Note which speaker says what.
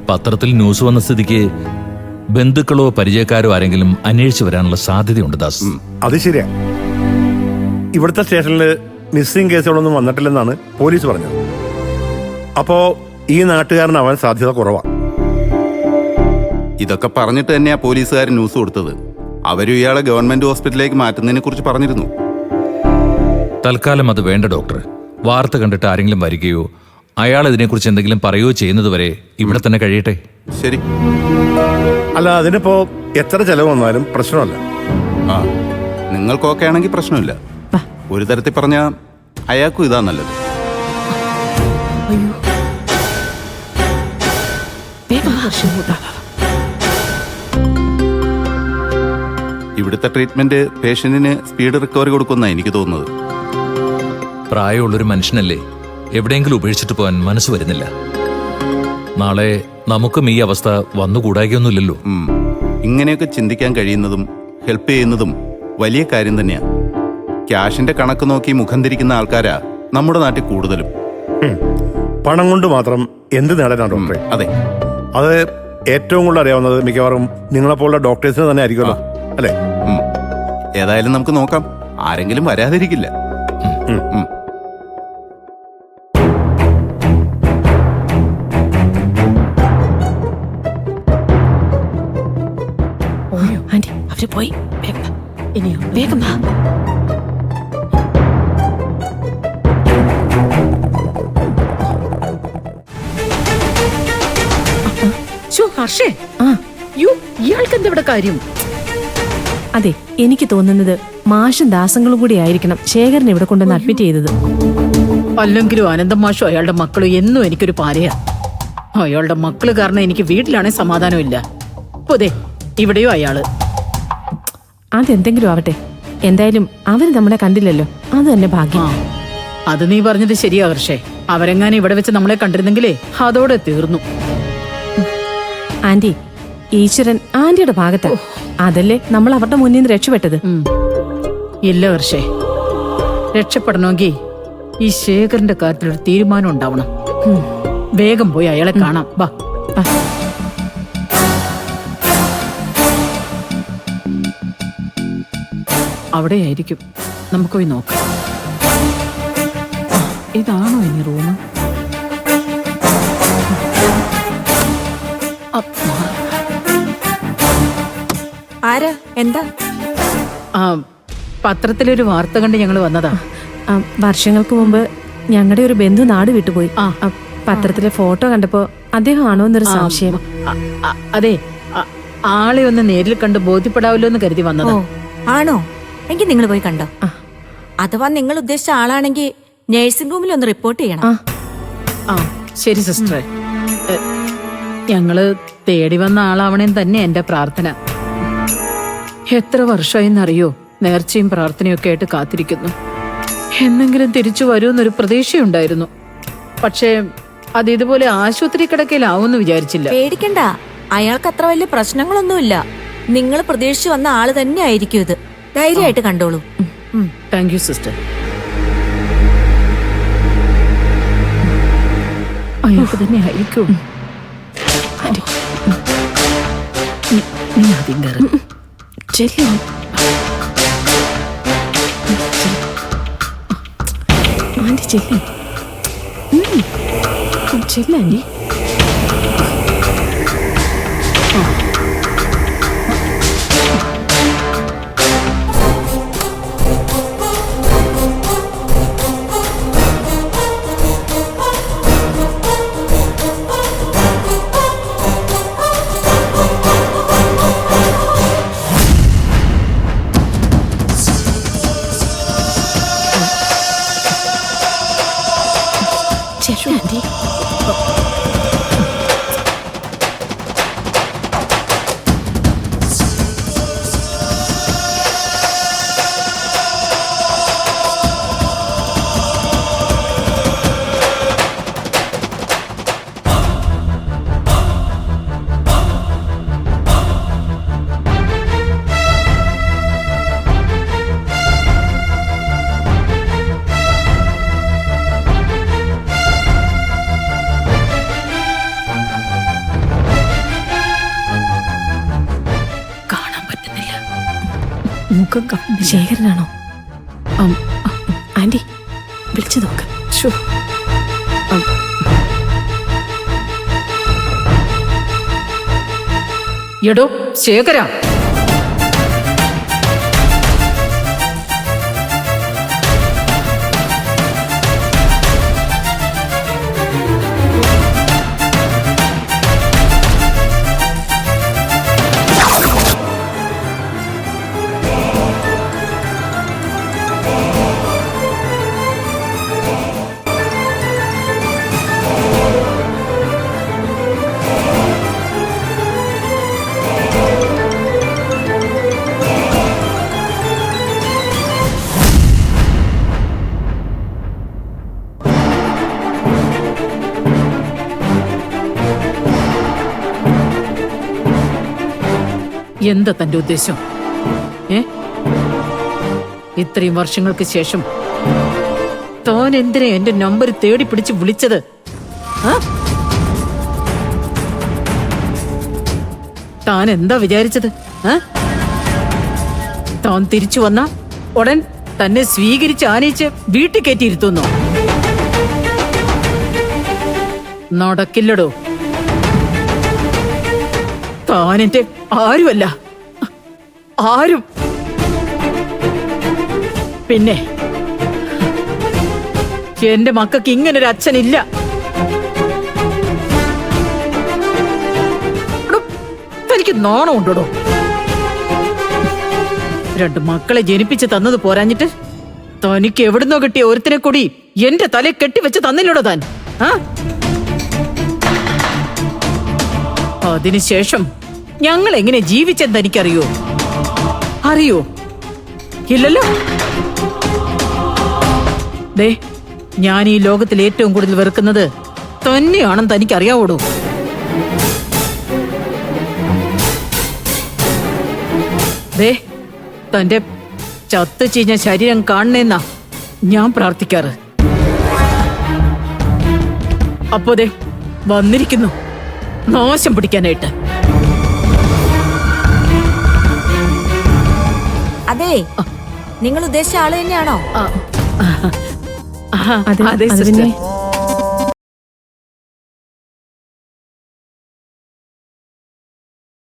Speaker 1: പത്രത്തിൽ ന്യൂസ് വന്ന സ്ഥിതിക്ക് ബന്ധുക്കളോ പരിചയക്കാരോ ആരെങ്കിലും അന്വേഷിച്ചു വരാനുള്ള സാധ്യതയുണ്ട് ദാസ്.
Speaker 2: അത് ശരിയാ. ഇവിടുത്തെ സ്റ്റേഷനിൽ മിസ്സിംഗ് കേസുകളൊന്നും വന്നിട്ടില്ലെന്നാണ് പോലീസ് പറഞ്ഞത്. അപ്പോ ഈ നാട്ടുകാരനാവാൻ സാധ്യത കുറവാണ്.
Speaker 3: ഇതൊക്കെ പറഞ്ഞിട്ട് തന്നെയാ പോലീസുകാർ ന്യൂസ് കൊടുത്തത്. അവരും ഇയാളെ ഗവൺമെന്റ് ഹോസ്പിറ്റലിലേക്ക് മാറ്റുന്നതിനെ കുറിച്ച് പറഞ്ഞിരുന്നു.
Speaker 1: തൽക്കാലം അത് വേണ്ട ഡോക്ടർ. വാർത്ത കണ്ടിട്ട് ആരെങ്കിലും വരികയോ അയാൾ ഇതിനെക്കുറിച്ച് എന്തെങ്കിലും പറയുകയോ ചെയ്യുന്നതുവരെ ഇവിടെ തന്നെ കഴിയട്ടെ.
Speaker 3: ശരി.
Speaker 2: അല്ല, അതിനിപ്പോ എത്ര ചെലവ് വന്നാലും പ്രശ്നമല്ല.
Speaker 3: ആ, നിങ്ങൾക്കൊക്കെ ആണെങ്കിൽ പ്രശ്നമില്ല. ഒരു തരത്തിൽ പറഞ്ഞ അയാൾക്കും ഇതാ നല്ലത്. ഇവിടുത്തെ ട്രീറ്റ്മെന്റ് പേഷ്യന്റിന് സ്പീഡ് റിക്കവറി കൊടുക്കുന്ന എനിക്ക് തോന്നുന്നത്.
Speaker 1: പ്രായമുള്ളൊരു മനുഷ്യനല്ലേ, എവിടെയെങ്കിലും ഉപേക്ഷിച്ചിട്ട് പോകാൻ മനസ്സ് വരുന്നില്ല. നാളെ നമുക്കും ഈ അവസ്ഥ വന്നുകൂടായിക്കൊന്നുമില്ലല്ലോ.
Speaker 3: ഇങ്ങനെയൊക്കെ ചിന്തിക്കാൻ കഴിയുന്നതും ഹെൽപ്പ് ചെയ്യുന്നതും വലിയ കാര്യം തന്നെയാ. ക്യാഷിന്റെ കണക്ക് നോക്കി മുഖം തിരിക്കുന്ന ആൾക്കാരാ നമ്മുടെ നാട്ടിൽ കൂടുതലും.
Speaker 2: പണം കൊണ്ട് മാത്രം എന്ത് നേടാനാണ് ഡോക്ടറെ?
Speaker 3: അതെ,
Speaker 2: അത് ഏറ്റവും കൂടുതൽ അറിയാവുന്നത് മിക്കവാറും നിങ്ങളെപ്പോലുള്ള ഡോക്ടേഴ്സിന് തന്നെ ആയിരിക്കുമല്ലോ, അല്ലേ?
Speaker 3: ഏതായാലും നമുക്ക് നോക്കാം. ആരെങ്കിലും വരാതിരിക്കില്ല.
Speaker 4: ആന്റി, അവര് പോയി. വേഗം വാ.
Speaker 5: ഹർഷേ, ഇയാൾക്ക് എന്താ ഇവിടെ കാര്യം?
Speaker 4: അതെ, എനിക്ക് തോന്നുന്നത് മാഷും ദാസങ്ങളും കൂടി ആയിരിക്കണം ശേഖരൻ ഇവിടെ കൊണ്ടുവന്ന് അഡ്മിറ്റ് ചെയ്തത്.
Speaker 5: അല്ലെങ്കിലും അനന്തം മാഷും അയാളുടെ മക്കളും എന്നും എനിക്കൊരു പാരയാ. അയാളുടെ മക്കള് കാരണം എനിക്ക് വീട്ടിലാണെങ്കിൽ സമാധാനമില്ല. അതെ, ഇവിടെയോ അയാള്.
Speaker 4: അതെന്തെങ്കിലും ആവട്ടെ, എന്തായാലും അവര് നമ്മളെ കണ്ടില്ലല്ലോ, അത് തന്നെ ഭാഗ്യം.
Speaker 5: അത് നീ പറഞ്ഞത് ശരിയാ ഹർഷേ. അവരെങ്ങാനും ഇവിടെ വെച്ച് നമ്മളെ കണ്ടിരുന്നെങ്കിലേ അതോടെ തീർന്നു.
Speaker 4: ആന്റി, ഈശ്വരൻ ആന്റിയുടെ ഭാഗത്താ. അതല്ലേ നമ്മൾ അവരുടെ മുന്നിൽ നിന്ന് രക്ഷപ്പെട്ടത്.
Speaker 5: ഇല്ല ഹർഷേ, രക്ഷപ്പെടണമെങ്കിൽ ഈ ശേഖരന്റെ കാര്യത്തിലൊരു തീരുമാനം ഉണ്ടാവണം. വേഗം പോയി അയാളെ കാണാം. വാ. അവിടെയായിരിക്കും, നമുക്ക് പോയി നോക്കാം. ഇതാണോ ഇനി റൂം?
Speaker 6: ആരാ? എന്താ?
Speaker 5: പത്രത്തിലൊരു വാർത്ത കണ്ട് ഞങ്ങൾ വന്നതാ.
Speaker 4: വർഷങ്ങൾക്ക് മുമ്പ് ഞങ്ങളുടെ ഒരു ബന്ധു നാട് വിട്ടുപോയി. പത്രത്തിലെ ഫോട്ടോ കണ്ടപ്പോ അദ്ദേഹം ആണോ എന്നൊരു സംശയം.
Speaker 5: അതെ, ആളെ ഒന്ന് നേരിൽ കണ്ട് ബോധ്യപ്പെടാവല്ലോ എന്ന് കരുതി വന്നതാ.
Speaker 6: ആണോ? എങ്കിൽ നിങ്ങൾ പോയി കണ്ടോ. അഥവാ നിങ്ങൾ ഉദ്ദേശിച്ച ആളാണെങ്കിൽ നഴ്സിംഗ് റൂമിൽ ഒന്ന് റിപ്പോർട്ട് ചെയ്യണം.
Speaker 5: ശരി സിസ്റ്ററെ. ഞങ്ങള് തേടി വന്ന ആളാവണേന്ന് തന്നെ എന്റെ പ്രാർത്ഥന. എത്ര വർഷമായിന്നറിയോ നേർച്ചയും പ്രാർത്ഥനയും ഒക്കെ ആയിട്ട് കാത്തിരിക്കുന്നു. എന്നെങ്കിലും തിരിച്ചു വരുമെന്നൊരു പ്രതീക്ഷയുണ്ടായിരുന്നു. പക്ഷേ അത് ഇതുപോലെ ആശുപത്രി കിടക്കയിലാവുമെന്ന് വിചാരിച്ചില്ല.
Speaker 6: പേടിക്കണ്ട, അയാൾക്ക് അത്ര വലിയ പ്രശ്നങ്ങളൊന്നുമില്ല. നിങ്ങൾ പ്രതീക്ഷിച്ചു വന്ന ആള് തന്നെ ആയിരിക്കും ഇത്. ധൈര്യമായിട്ട് കണ്ടോളൂ.
Speaker 5: Thank you sister. അയാൾക്ക് തന്നെ ആയിരിക്കും. നീ ആദ്യം കയറി
Speaker 4: ചെല്ലോ. ആന്റി ചെല്ലേ, ചെല്ലാന്റി. ചെല്ലാന്റി. ശേഖരനാണോ? ആന്റി വിളിച്ചു നോക്ക്.
Speaker 5: ശ്ശോ. എടോ ശേഖര, എന്താ തന്റെ ഉദ്ദേശം? ഇത്രയും വർഷങ്ങൾക്ക് ശേഷം താൻ എന്തിനാ എന്റെ നമ്പർ തേടി പിടിച്ച് വിളിച്ചത്? താൻ എന്താ വിചാരിച്ചത്? താൻ തിരിച്ചു വന്ന ഉടൻ തന്നെ സ്വീകരിച്ച് ആനയിച്ച് വീട്ടിൽ കയറ്റിയിരുത്തുന്നു. നടക്കില്ലടോ. താൻ എന്റെ ആരുമല്ല, ആരും. പിന്നെ എന്റെ മക്കൾക്ക് ഇങ്ങനൊരു അച്ഛനില്ല. തനിക്ക് നാണമുണ്ടോ? 2 മക്കളെ ജനിപ്പിച്ച് തന്നത് പോരാഞ്ഞിട്ട് തനിക്ക് എവിടുന്നോ കിട്ടിയ ഒരുത്തിനെ കൂടി എന്റെ തലയെ കെട്ടിവെച്ച് തന്നില്ലടോ താൻ. അതിനുശേഷം ഞങ്ങൾ എങ്ങനെ ജീവിച്ചെന്ന് തനിക്കറിയോ? അറിയോ? ഇല്ലല്ലോ. ദേ, ഞാൻ ഈ ലോകത്തിൽ ഏറ്റവും കൂടുതൽ വെറുക്കുന്നത് തന്നെയാണെന്ന് തനിക്കറിയാവോടോ? ദേ, തന്റെ ചത്തു ചീഞ്ഞ ശരീരം കാണണേന്നാ ഞാൻ പ്രാർത്ഥിക്കാറ്. അപ്പോ ദേ വന്നിരിക്കുന്നു നാശം പിടിക്കാനായിട്ട്.
Speaker 6: അതെ, നിങ്ങൾ ഉദ്ദേശിച്ച ആള് തന്നെയാണോ?
Speaker 4: അതെ
Speaker 5: അതെ
Speaker 4: അത്
Speaker 5: സിസ്റ്റർ.
Speaker 4: പിന്നെ